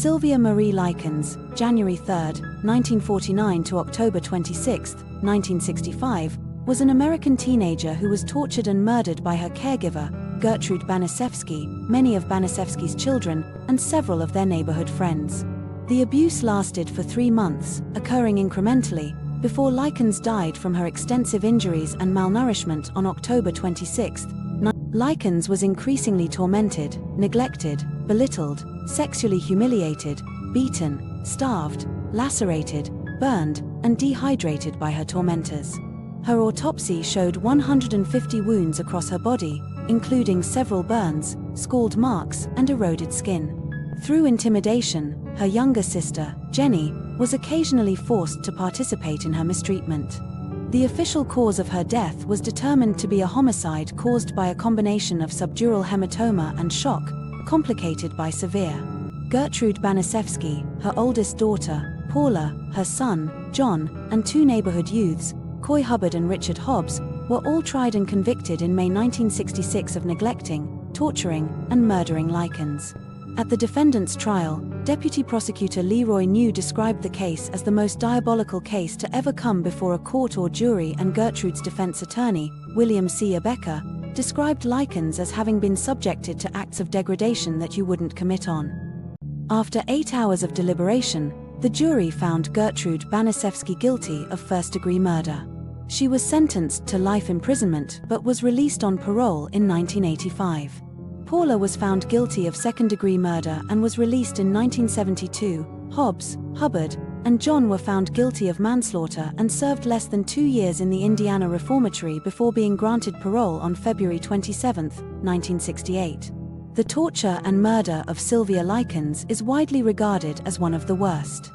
Sylvia Marie Likens, January 3, 1949 to October 26, 1965, was an American teenager who was tortured and murdered by her caregiver, Gertrude Banaszewski, many of Banaszewski's children, and several of their neighborhood friends. The abuse lasted for 3 months, occurring incrementally, before Likens died from her extensive injuries and malnourishment on October 26. Likens was increasingly tormented, neglected, belittled, sexually humiliated, beaten, starved, lacerated, burned, and dehydrated by her tormentors. Her autopsy showed 150 wounds across her body, including several burns, scald marks, and eroded skin. Through intimidation, her younger sister, Jenny, was occasionally forced to participate in her mistreatment. The official cause of her death was determined to be a homicide caused by a combination of subdural hematoma and shock, complicated by severe. Gertrude Banaszewski, her oldest daughter, Paula, her son, John, and 2 neighborhood youths, Coy Hubbard and Richard Hobbs, were all tried and convicted in May 1966 of neglecting, torturing, and murdering Likens. At the defendant's trial, Deputy Prosecutor Leroy New described the case as the most diabolical case to ever come before a court or jury, and Gertrude's defense attorney, William C. Abecker, described Likens as having been subjected to acts of degradation that you wouldn't commit on. After 8 hours of deliberation, the jury found Gertrude Banaszewski guilty of first-degree murder. She was sentenced to life imprisonment but was released on parole in 1985. Paula was found guilty of second-degree murder and was released in 1972. Hobbs, Hubbard, and John were found guilty of manslaughter and served less than 2 years in the Indiana Reformatory before being granted parole on February 27, 1968. The torture and murder of Sylvia Likens is widely regarded as one of the worst.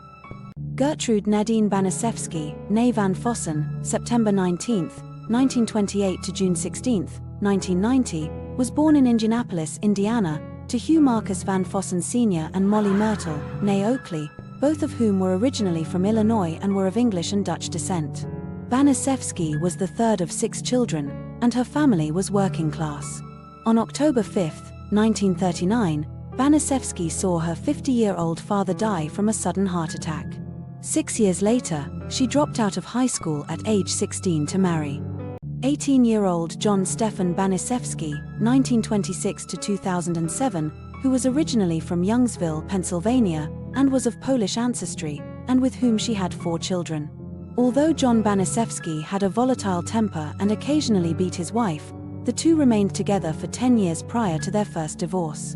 Gertrude Nadine Banaszewski, née Van Fossen, September 19, 1928 to June 16, 1990, was born in Indianapolis, Indiana, to Hugh Marcus Van Fossen Sr. and Molly Myrtle, née Oakley, both of whom were originally from Illinois and were of English and Dutch descent. Banaszewski was the third of 6 children, and her family was working class. On October 5, 1939, Banaszewski saw her 50-year-old father die from a sudden heart attack. 6 years later, she dropped out of high school at age 16 to marry 18-year-old John Stefan Banaszewski, 1926 to 2007, who was originally from Youngsville, Pennsylvania, and was of Polish ancestry, and with whom she had 4 children. Although John Banaszewski had a volatile temper and occasionally beat his wife, the two remained together for 10 years prior to their first divorce.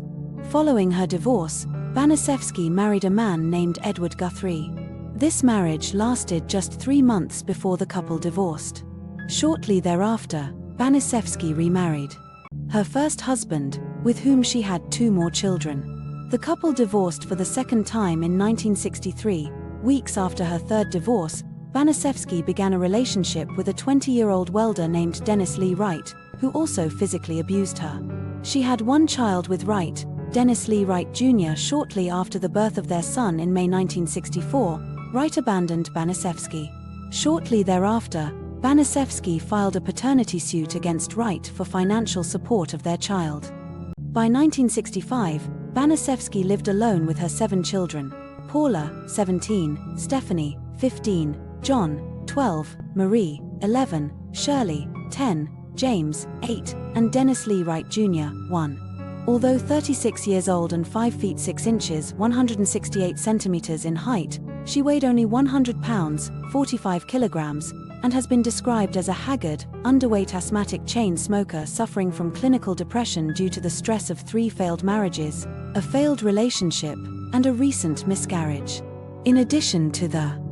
Following her divorce, Banaszewski married a man named Edward Guthrie. This marriage lasted just 3 months before the couple divorced. Shortly thereafter, Banaszewski remarried her first husband, with whom she had 2 more children. The couple divorced for the second time in 1963. Weeks after her third divorce, Banaszewski began a relationship with a 20-year-old welder named Dennis Lee Wright, who also physically abused her. She had 1 child with Wright, Dennis Lee Wright Jr. Shortly after the birth of their son in May 1964, Wright abandoned Banaszewski. Shortly thereafter, Banaszewski filed a paternity suit against Wright for financial support of their child. By 1965, Banaszewski lived alone with her 7 children: Paula, 17, Stephanie, 15, John, 12, Marie, 11, Shirley, 10, James, 8, and Dennis Lee Wright Jr., 1. Although 36 years old and 5 feet 6 inches, 168 centimeters in height, she weighed only 100 pounds, 45 kilograms, and has been described as a haggard, underweight asthmatic chain smoker suffering from clinical depression due to the stress of 3 failed marriages, a failed relationship, and a recent miscarriage. In addition to the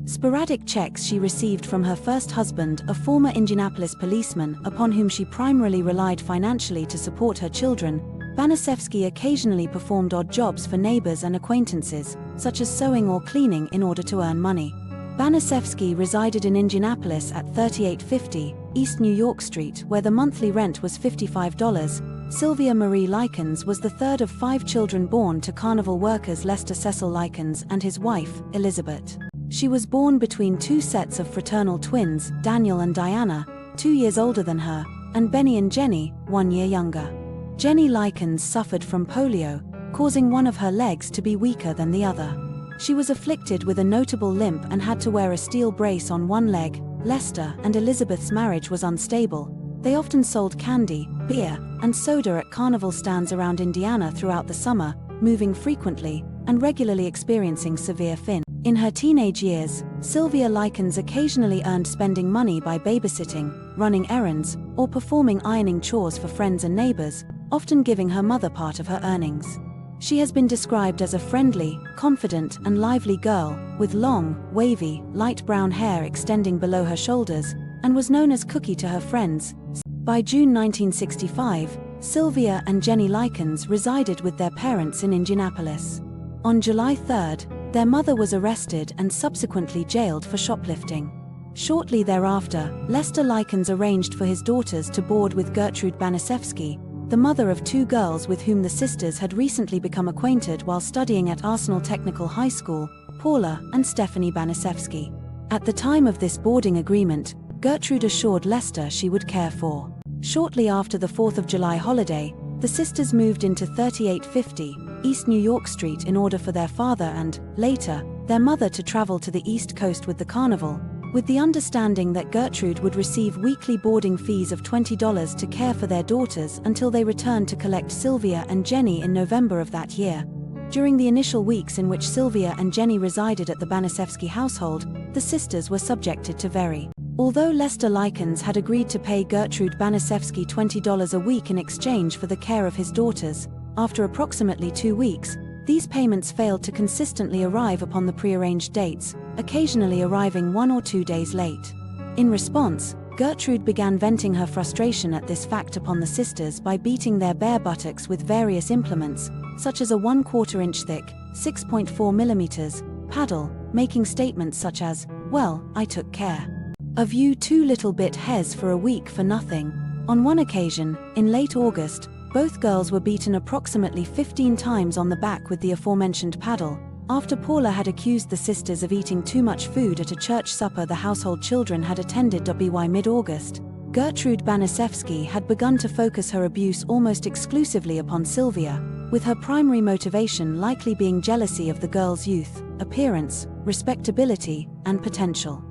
sporadic checks she received from her first husband, a former Indianapolis policeman upon whom she primarily relied financially to support her children, Banaszewski occasionally performed odd jobs for neighbors and acquaintances, such as sewing or cleaning, in order to earn money. Banaszewski resided in Indianapolis at 3850 East New York Street, where the monthly rent was $55. Sylvia Marie Likens was the third of 5 children born to carnival workers Lester Cecil Likens and his wife, Elizabeth. She was born between 2 sets of fraternal twins, Daniel and Diana, 2 years older than her, and Benny and Jenny, 1 year younger. Jenny Likens suffered from polio, causing one of her legs to be weaker than the other. She was afflicted with a notable limp and had to wear a steel brace on one leg. Lester and Elizabeth's marriage was unstable. They often sold candy, beer, and soda at carnival stands around Indiana throughout the summer, moving frequently and regularly experiencing severe fin. In her teenage years, Sylvia Likens occasionally earned spending money by babysitting, running errands, or performing ironing chores for friends and neighbors, often giving her mother part of her earnings. She has been described as a friendly, confident, and lively girl, with long, wavy, light brown hair extending below her shoulders, and was known as Cookie to her friends. By June 1965, Sylvia and Jenny Likens resided with their parents in Indianapolis. On July 3, their mother was arrested and subsequently jailed for shoplifting. Shortly thereafter, Lester Likens arranged for his daughters to board with Gertrude Banaszewski, the mother of two girls with whom the sisters had recently become acquainted while studying at Arsenal Technical High School, Paula and Stephanie Banaszewski. At the time of this boarding agreement, Gertrude assured Lester she would care for. Shortly after the 4th of July holiday, the sisters moved into 3850 East New York Street in order for their father and, later, their mother to travel to the East Coast with the carnival, with the understanding that Gertrude would receive weekly boarding fees of $20 to care for their daughters until they returned to collect Sylvia and Jenny in November of that year. During the initial weeks in which Sylvia and Jenny resided at the Banaszewski household, the sisters were subjected to vary. Although Lester Likens had agreed to pay Gertrude Banaszewski $20 a week in exchange for the care of his daughters, after approximately 2 weeks, these payments failed to consistently arrive upon the prearranged dates, occasionally arriving 1 or 2 days late. In response, Gertrude began venting her frustration at this fact upon the sisters by beating their bare buttocks with various implements, such as a 1/4 inch thick, 6.4 mm, paddle, making statements such as, "Well, I took care of you two little bit hes for a week for nothing." On one occasion, in late August, both girls were beaten approximately 15 times on the back with the aforementioned paddle, after Paula had accused the sisters of eating too much food at a church supper the household children had attended. By mid-August, Gertrude Banaszewski had begun to focus her abuse almost exclusively upon Sylvia, with her primary motivation likely being jealousy of the girl's youth, appearance, respectability, and potential.